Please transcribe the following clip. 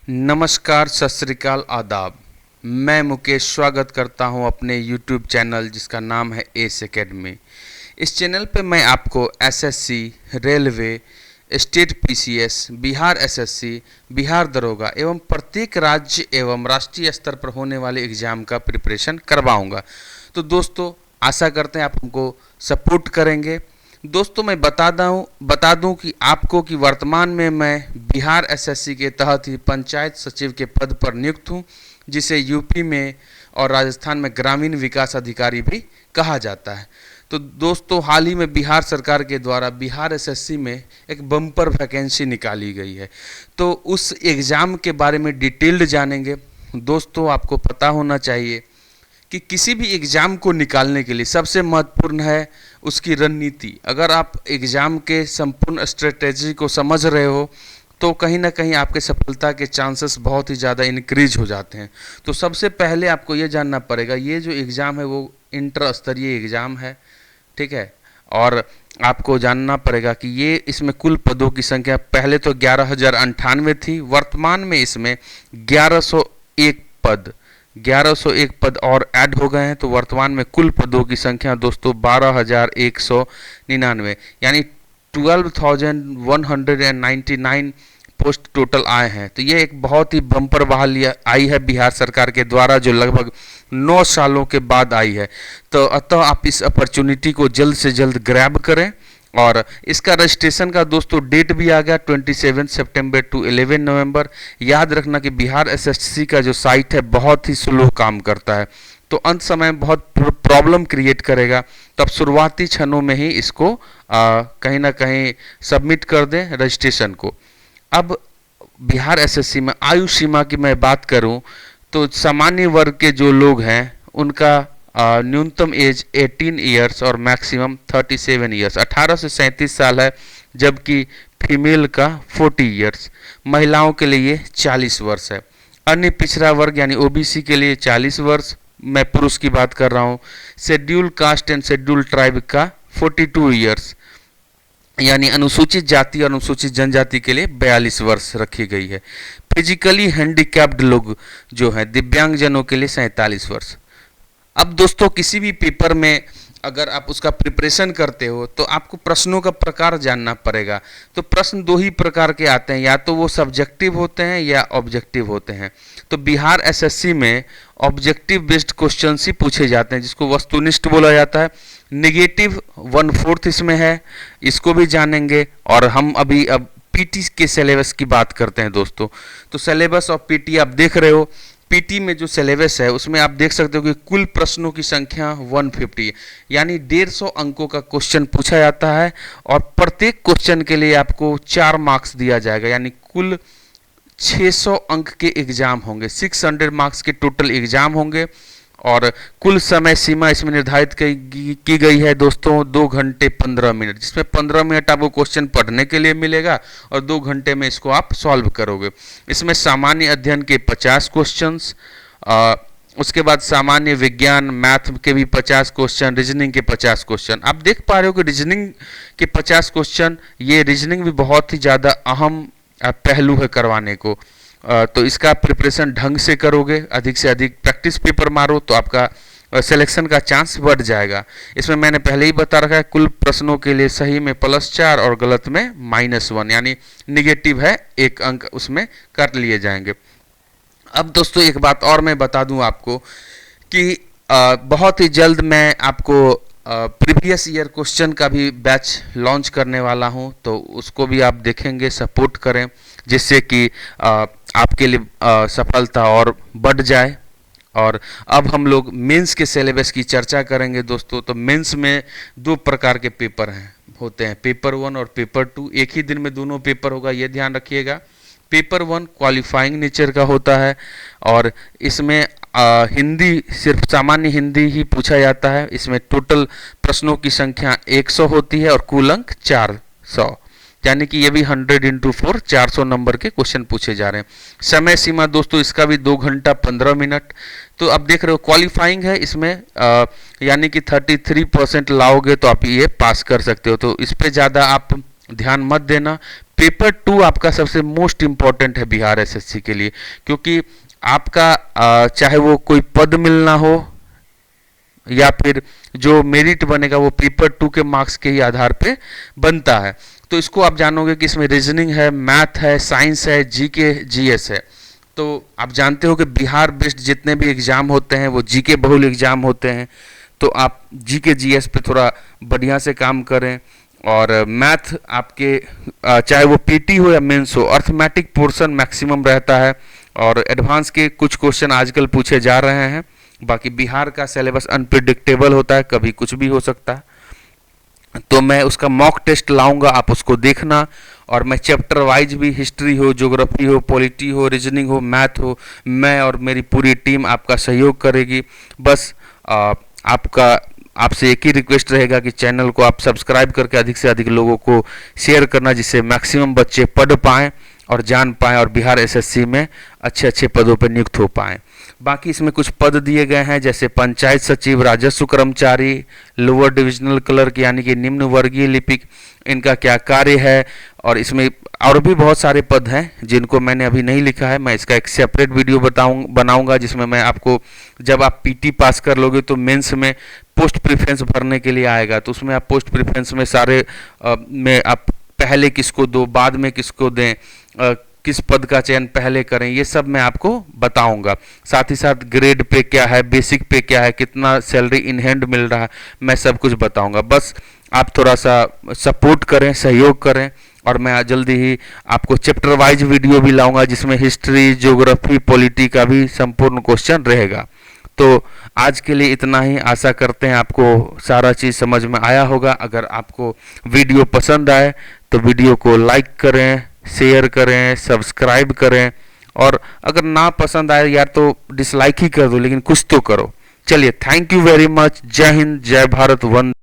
नमस्कार, सत श्री अकाल, आदाब। मैं मुकेश स्वागत करता हूं अपने YouTube चैनल जिसका नाम है एस एकेडमी। इस चैनल पे मैं आपको SSC, railway, state PCS, Bihar SSC, Bihar दरोगा एवं प्रत्येक राज्य एवं राष्ट्रीय स्तर पर होने वाले एग्ज़ाम का प्रिपरेशन करवाऊंगा। तो दोस्तों, आशा करते हैं आप हमको सपोर्ट करेंगे। दोस्तों, मैं बता दूं कि आपको कि वर्तमान में मैं बिहार एसएससी के तहत ही पंचायत सचिव के पद पर नियुक्त हूं, जिसे यूपी में और राजस्थान में ग्रामीण विकास अधिकारी भी कहा जाता है। तो दोस्तों, हाल ही में बिहार सरकार के द्वारा बिहार एसएससी में एक बम्पर वैकेंसी निकाली गई है। तो उस एग्ज़ाम के बारे में डिटेल्ड जानेंगे। दोस्तों, आपको पता होना चाहिए कि किसी भी एग्ज़ाम को निकालने के लिए सबसे महत्वपूर्ण है उसकी रणनीति। अगर आप एग्ज़ाम के संपूर्ण स्ट्रेटेजी को समझ रहे हो तो कहीं ना कहीं आपके सफलता के चांसेस बहुत ही ज़्यादा इंक्रीज हो जाते हैं। तो सबसे पहले आपको ये जानना पड़ेगा, ये जो एग्ज़ाम है वो इंटर स्तरीय एग्ज़ाम है, ठीक है। और आपको जानना पड़ेगा कि ये इसमें कुल पदों की संख्या पहले तो 11,098 थी, वर्तमान में इसमें 1101 पद और ऐड हो गए हैं। तो वर्तमान में कुल पदों की संख्या दोस्तों 12,199 यानी 12,199 पोस्ट टोटल आए हैं। तो ये एक बहुत ही बम्पर बहाली आई है बिहार सरकार के द्वारा, जो लगभग 9 सालों के बाद आई है। तो अतः आप इस अपॉर्चुनिटी को जल्द से जल्द ग्रैब करें। और इसका रजिस्ट्रेशन का दोस्तों डेट भी आ गया 27 सितंबर टू 11 नवंबर। याद रखना कि बिहार एसएससी का जो साइट है बहुत ही स्लो काम करता है, तो अंत समय में बहुत प्रॉब्लम क्रिएट करेगा। तब शुरुआती क्षणों में ही इसको कहीं ना कहीं सबमिट कर दें रजिस्ट्रेशन को। अब बिहार एसएससी में आयु सीमा की मैं बात करूं तो सामान्य वर्ग के जो लोग हैं उनका न्यूनतम एज 18 ईयर्स और मैक्सिमम 37 ईयर्स 18 से 37 साल है, जबकि फीमेल का 40 ईयर्स, महिलाओं के लिए 40 वर्ष है। अन्य पिछड़ा वर्ग यानी ओबीसी के लिए 40 वर्ष, मैं पुरुष की बात कर रहा हूँ। Schedule caste and schedule tribe का 42 ईयर्स यानी अनुसूचित जाति और अनुसूचित जनजाति के लिए 42 वर्ष रखी गई है। फिजिकली हैंडीकैप्ड लोग जो हैं दिव्यांगजनों के लिए 47 वर्ष। अब दोस्तों, किसी भी पेपर में अगर आप उसका प्रिपरेशन करते हो तो आपको प्रश्नों का प्रकार जानना पड़ेगा। तो प्रश्न 2 ही प्रकार के आते हैं, या तो वो सब्जेक्टिव होते हैं या ऑब्जेक्टिव होते हैं। तो बिहार एसएससी में ऑब्जेक्टिव बेस्ड क्वेश्चंस ही पूछे जाते हैं, जिसको वस्तुनिष्ठ बोला जाता है। नेगेटिव 1/4 इसमें है, इसको भी जानेंगे। और हम अब पीटी के सिलेबस की बात करते हैं दोस्तों। तो सिलेबस ऑफ पीटी आप देख रहे हो। पीटी में जो सिलेबस है उसमें आप देख सकते हो कि कुल प्रश्नों की संख्या 150 यानी 150 अंकों का क्वेश्चन पूछा जाता है। और प्रत्येक क्वेश्चन के लिए आपको 4 मार्क्स दिया जाएगा, यानी कुल 600 अंक के एग्जाम होंगे। 600 मार्क्स के टोटल एग्जाम होंगे। और कुल समय सीमा इसमें निर्धारित की गई है दोस्तों 2 घंटे 15 मिनट, जिसमें 15 मिनट आपको क्वेश्चन पढ़ने के लिए मिलेगा और 2 घंटे में इसको आप सॉल्व करोगे। इसमें सामान्य अध्ययन के 50 क्वेश्चंस, उसके बाद सामान्य विज्ञान मैथ के भी 50 क्वेश्चन, रीजनिंग के 50 क्वेश्चन। आप देख पा रहे हो कि रीजनिंग के 50 क्वेश्चन, ये रीजनिंग भी बहुत ही ज़्यादा अहम पहलू है करवाने को। तो इसका प्रिपरेशन ढंग से करोगे, अधिक से अधिक प्रैक्टिस पेपर मारो तो आपका सिलेक्शन का चांस बढ़ जाएगा। इसमें मैंने पहले ही बता रखा है, कुल प्रश्नों के लिए सही में +4 और गलत में -1 यानी निगेटिव है, 1 अंक उसमें काट लिए जाएंगे। अब दोस्तों, एक बात और मैं बता दूं आपको कि बहुत ही जल्द मैं आपको प्रीवियस ईयर क्वेश्चन का भी बैच लॉन्च करने वाला हूं, तो उसको भी आप देखेंगे, सपोर्ट करें, जिससे कि आपके लिए सफलता और बढ़ जाए। और अब हम लोग मेंस के सिलेबस की चर्चा करेंगे दोस्तों। तो मेंस में 2 प्रकार के पेपर होते हैं, पेपर 1 और पेपर 2। एक ही दिन में दोनों पेपर होगा, ये ध्यान रखिएगा। पेपर 1 क्वालिफाइंग नेचर का होता है और इसमें हिंदी, सिर्फ सामान्य हिंदी ही पूछा जाता है। इसमें टोटल प्रश्नों की संख्या 100 होती है और कुल अंक 400, यानी कि ये भी 100 × 4 400 नंबर के क्वेश्चन पूछे जा रहे हैं। समय सीमा दोस्तों इसका भी 2 घंटा 15 मिनट। तो आप देख रहे हो क्वालिफाइंग है इसमें, यानी कि 33% लाओगे तो आप ये पास कर सकते हो। तो इस पे ज़्यादा आप ध्यान मत देना। पेपर 2 आपका सबसे मोस्ट इम्पॉर्टेंट है बिहार एसएससी के लिए, क्योंकि आपका चाहे वो कोई पद मिलना हो या फिर जो मेरिट बनेगा वो पेपर 2 के मार्क्स के ही आधार पे बनता है। तो इसको आप जानोगे कि इसमें रीजनिंग है, मैथ है, साइंस है, जीके जीएस है। तो आप जानते हो कि बिहार बेस्ड जितने भी एग्ज़ाम होते हैं वो जीके बहुल एग्ज़ाम होते हैं, तो आप जीके जीएस पे थोड़ा बढ़िया से काम करें। और मैथ आपके चाहे वो पीटी हो या मेंस हो, अर्थमेटिक पोर्शन मैक्सिमम रहता है और एडवांस के कुछ क्वेश्चन आजकल पूछे जा रहे हैं। बाकी बिहार का सिलेबस अनप्रिडिक्टेबल होता है, कभी कुछ भी हो सकता है। तो मैं उसका मॉक टेस्ट लाऊंगा, आप उसको देखना। और मैं चैप्टर वाइज भी, हिस्ट्री हो, ज्योग्राफी हो, पॉलिटी हो, रीजनिंग हो, मैथ हो, मैं और मेरी पूरी टीम आपका सहयोग करेगी। बस आपसे एक ही रिक्वेस्ट रहेगा कि चैनल को आप सब्सक्राइब करके अधिक से अधिक लोगों को शेयर करना, जिससे मैक्सिमम बच्चे पढ़ पाएँ और जान पाएँ और बिहार एसएससी में अच्छे अच्छे पदों पर नियुक्त हो पाएँ। बाकी इसमें कुछ पद दिए गए हैं, जैसे पंचायत सचिव, राजस्व कर्मचारी, लोअर डिविजनल क्लर्क यानी कि निम्न वर्गीय लिपिक, इनका क्या कार्य है। और इसमें और भी बहुत सारे पद हैं जिनको मैंने अभी नहीं लिखा है। मैं इसका एक सेपरेट वीडियो बनाऊंगा, जिसमें मैं आपको, जब आप पीटी पास कर लोगे तो मेंस में पोस्ट प्रेफरेंस भरने के लिए आएगा, तो उसमें आप पोस्ट प्रेफरेंस में सारे में आप पहले किसको दो, बाद में किसको दें, किस पद का चयन पहले करें, ये सब मैं आपको बताऊंगा। साथ ही साथ ग्रेड पे क्या है, बेसिक पे क्या है, कितना सैलरी इन हैंड मिल रहा है, मैं सब कुछ बताऊंगा। बस आप थोड़ा सा सपोर्ट करें, सहयोग करें, और मैं जल्दी ही आपको चैप्टर वाइज वीडियो भी लाऊंगा, जिसमें हिस्ट्री, ज्योग्राफी, पॉलिटी का भी संपूर्ण क्वेश्चन रहेगा। तो आज के लिए इतना ही। आशा करते हैं आपको सारा चीज़ समझ में आया होगा। अगर आपको वीडियो पसंद आए तो वीडियो को लाइक करें, शेयर करें, सब्सक्राइब करें, और अगर ना पसंद आए यार तो डिसलाइक ही कर दो, लेकिन कुछ तो करो। चलिए, थैंक यू वेरी मच। जय हिंद, जय भारत, वंदे।